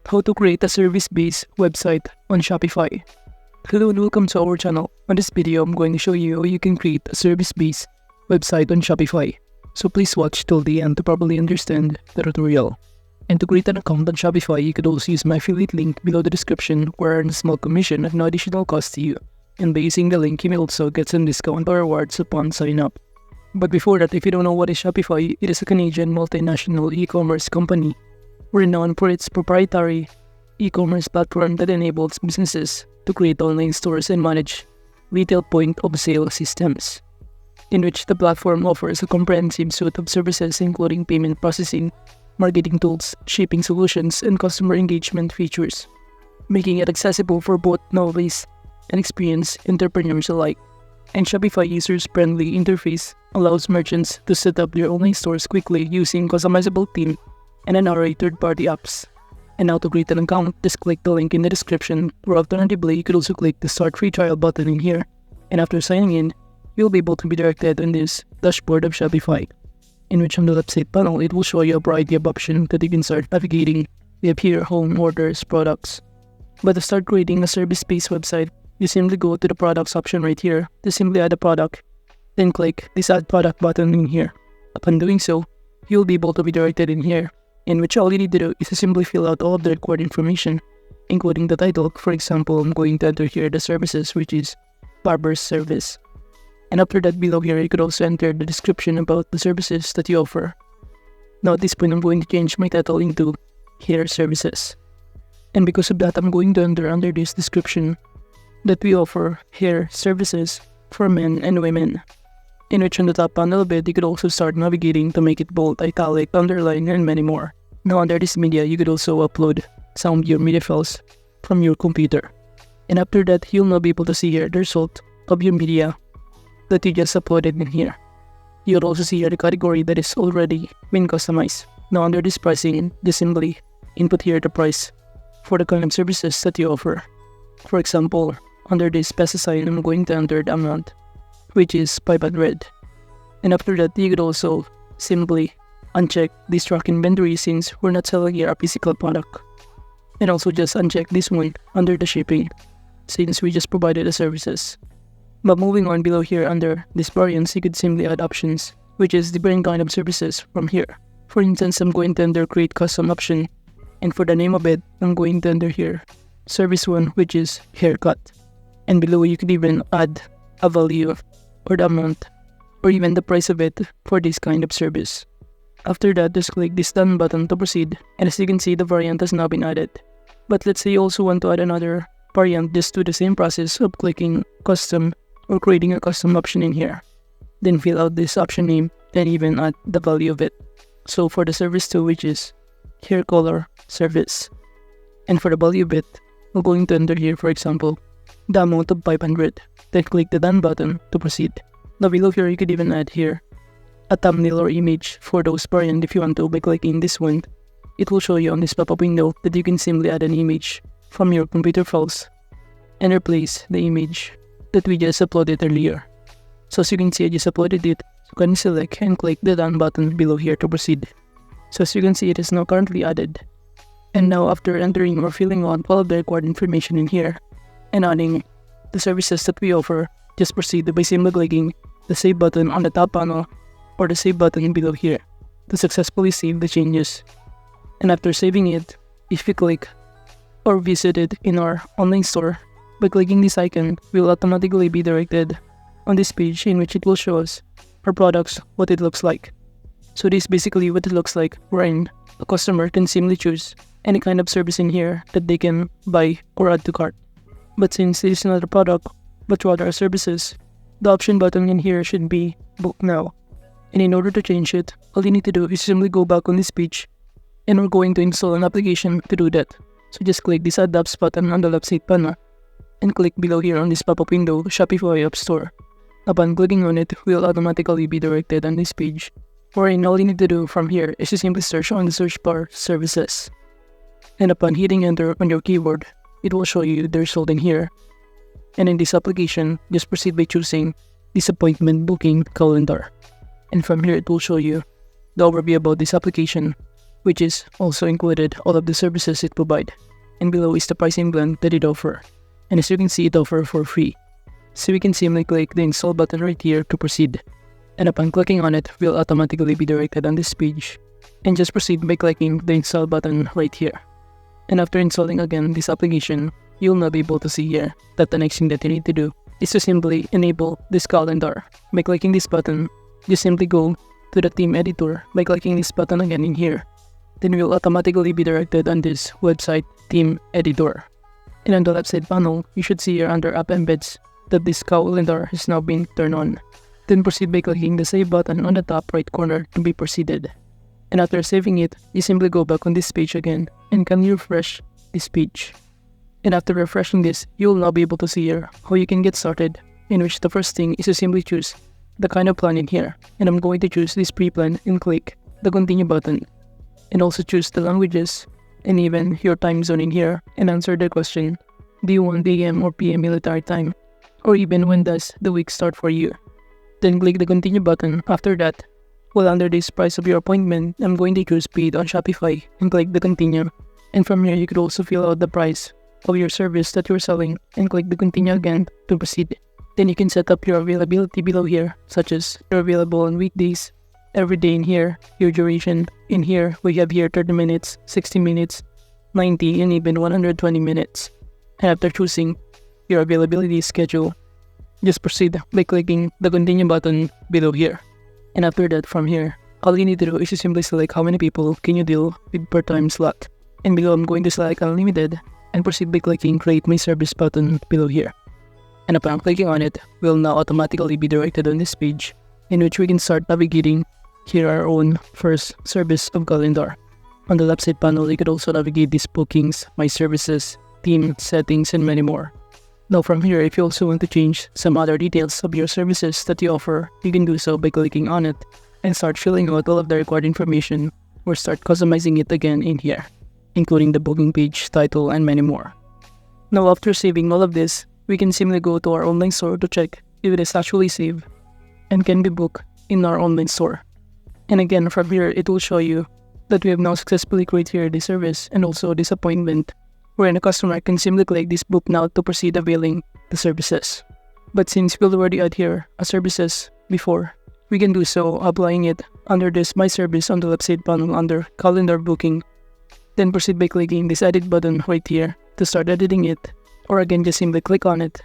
How to create a service-based website on Shopify. Hello and welcome to our channel. On this video, I'm going to show you how you can create a service-based website on Shopify. So please watch till the end to properly understand the tutorial. And to create an account on Shopify, you could also use my affiliate link below the description where I earn a small commission at no additional cost to you. And by using the link, you may also get some discount or rewards upon sign up. But before that, if you don't know what is Shopify, it is a Canadian multinational e-commerce company renowned for its proprietary e-commerce platform that enables businesses to create online stores and manage retail point-of-sale systems, in which the platform offers a comprehensive suite of services including payment processing, marketing tools, shipping solutions, and customer engagement features, making it accessible for both novice and experienced entrepreneurs alike. And Shopify user-friendly interface allows merchants to set up their online stores quickly using customizable theme and NRA third-party apps. And now to create an account, just click the link in the description, or alternatively, you could also click the Start Free Trial button in here. And after signing in, you'll be able to be directed on this dashboard of Shopify, in which on the left side panel, it will show you a variety of options that you can start navigating. We have here home, orders, products. But to start creating a service-based website, you simply go to the products option right here to simply add a product, then click this Add Product button in here. Upon doing so, you'll be able to be directed in here, in which all you need to do is to simply fill out all of the required information, including the title. For example, I'm going to enter here the services, which is barber's service. And after that, below here, you could also enter the description about the services that you offer. Now at this point, I'm going to change my title into hair services. And because of that, I'm going to enter under this description that we offer hair services for men and women, in which on the top panel of it, you could also start navigating to make it bold, italic, underline, and many more. Now under this media, you could also upload some of your media files from your computer. And after that, you'll now be able to see here the result of your media that you just uploaded in here. You'll also see here the category that is already been customized. Now under this pricing, just simply input here the price for the kind of services that you offer. For example, under this pesticide, I'm going to enter the amount, which is 500. And after that, you could also simply uncheck this track inventory since we're not selling here a physical product. And also just uncheck this one under the shipping since we just provided the services. But moving on below here under this variants, you could simply add options, which is different kind of services from here. For instance, I'm going to enter create custom option, and for the name of it, I'm going to enter here service 1, which is haircut. And below you could even add a value or the amount or even the price of it for this kind of service. After that, just click this done button to proceed, and as you can see, the variant has now been added. But let's say you also want to add another variant, just do the same process of clicking custom or creating a custom option in here. Then fill out this option name and even add the value of it. So for the service 2, which is hair color service, and for the value of it, we're going to enter here, for example, the amount of 500. Then click the done button to proceed. Now below here, you could even add here a thumbnail or image for those variant if you want to. By clicking this one, it will show you on this pop-up window that you can simply add an image from your computer files and replace the image that we just uploaded earlier. So as you can see, I just uploaded it. So you can select and click the done button below here to proceed. So as you can see, it is now currently added. And now after entering or filling out all of the required information in here and adding the services that we offer, just proceed by simply clicking the save button on the top panel or the save button below here to successfully save the changes. And after saving it, if you click or visit it in our online store, by clicking this icon, we'll automatically be directed on this page in which it will show us our products, what it looks like. So this is basically what it looks like, wherein a customer can simply choose any kind of service in here that they can buy or add to cart. But since it is not a product, but rather a services, the option button in here should be book now. And in order to change it, all you need to do is simply go back on this page, and we're going to install an application to do that. So just click this Add Apps button on the left side panel, and click below here on this pop-up window, Shopify App Store. Upon clicking on it, we'll automatically be directed on this page, wherein all you need to do from here is to simply search on the search bar services. And upon hitting enter on your keyboard, it will show you the result in here. And in this application, just proceed by choosing this appointment booking calendar. And from here, it will show you the overview about this application which is also included all of the services it provides. And below is the pricing plan that it offers. And as you can see, it offers for free. So we can simply click the install button right here to proceed. And upon clicking on it, we'll automatically be directed on this page. And just proceed by clicking the install button right here. And after installing again this application, you'll now be able to see here that the next thing that you need to do is to simply enable this calendar. By clicking this button, you simply go to the theme editor by clicking this button again in here. Then we'll automatically be directed on this website theme editor. And on the left side panel, you should see here under app embeds that this calendar has now been turned on. Then proceed by clicking the save button on the top right corner to be proceeded. And after saving it, you simply go back on this page again and can refresh this page. And after refreshing this, you'll now be able to see here how you can get started, in which the first thing is to simply choose the kind of plan in here. And I'm going to choose this pre-plan and click the continue button. And also choose the languages and even your time zone in here and answer the question, do you want AM or PM military time? Or even when does the week start for you? Then click the continue button. After that, well, under this price of your appointment, I'm going to choose paid on Shopify and click the continue. And from here, you could also fill out the price of your service that you're selling and click the continue again to proceed. Then you can set up your availability below here, such as you're available on weekdays, every day in here, your duration in here, we have here 30 minutes, 60 minutes, 90 and even 120 minutes. And after choosing your availability schedule, just proceed by clicking the continue button below here. And after that, from here, all you need to do is to simply select how many people can you deal with per time slot. And below, I'm going to select unlimited and proceed by clicking create my service button below here. And upon clicking on it, we'll now automatically be directed on this page in which we can start navigating here our own first service of calendar. On the left side panel, you could also navigate these bookings, my services, theme, settings, and many more. Now from here, if you also want to change some other details of your services that you offer, you can do so by clicking on it and start filling out all of the required information or start customizing it again in here, including the booking page, title, and many more. Now after saving all of this, we can simply go to our online store to check if it is actually saved and can be booked in our online store. And again, from here, it will show you that we have now successfully created this service and also this appointment, wherein a customer can simply click this book now to proceed availing the services. But since we'll already add here a services before, we can do so applying it under this My Service on the left side panel under Calendar Booking. Then proceed by clicking this edit button right here to start editing it, or again just simply click on it.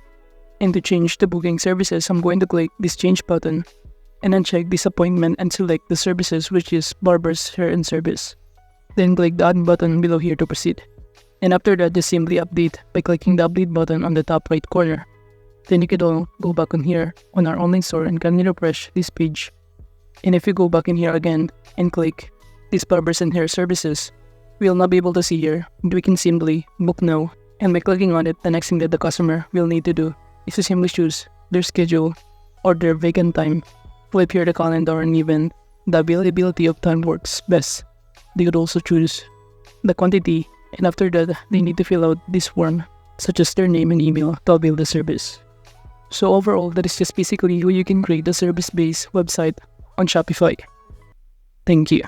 And to change the booking services, I'm going to click this change button and uncheck this appointment and select the services, which is Barber's Hair and Service. Then click the add button below here to proceed. And after that, just simply update by clicking the update button on the top right corner. Then you can all go back on here on our online store and can refresh this page. And if you go back in here again and click this Barbers and Hair Services, we'll now be able to see here that we can simply book now. And by clicking on it, the next thing that the customer will need to do is to simply choose their schedule or their vacant time, flip here the calendar, and even the availability of time works best. They could also choose the quantity, and after that, they need to fill out this form, such as their name and email to avail the service. So overall, that is just basically how you can create a service-based website on Shopify. Thank you.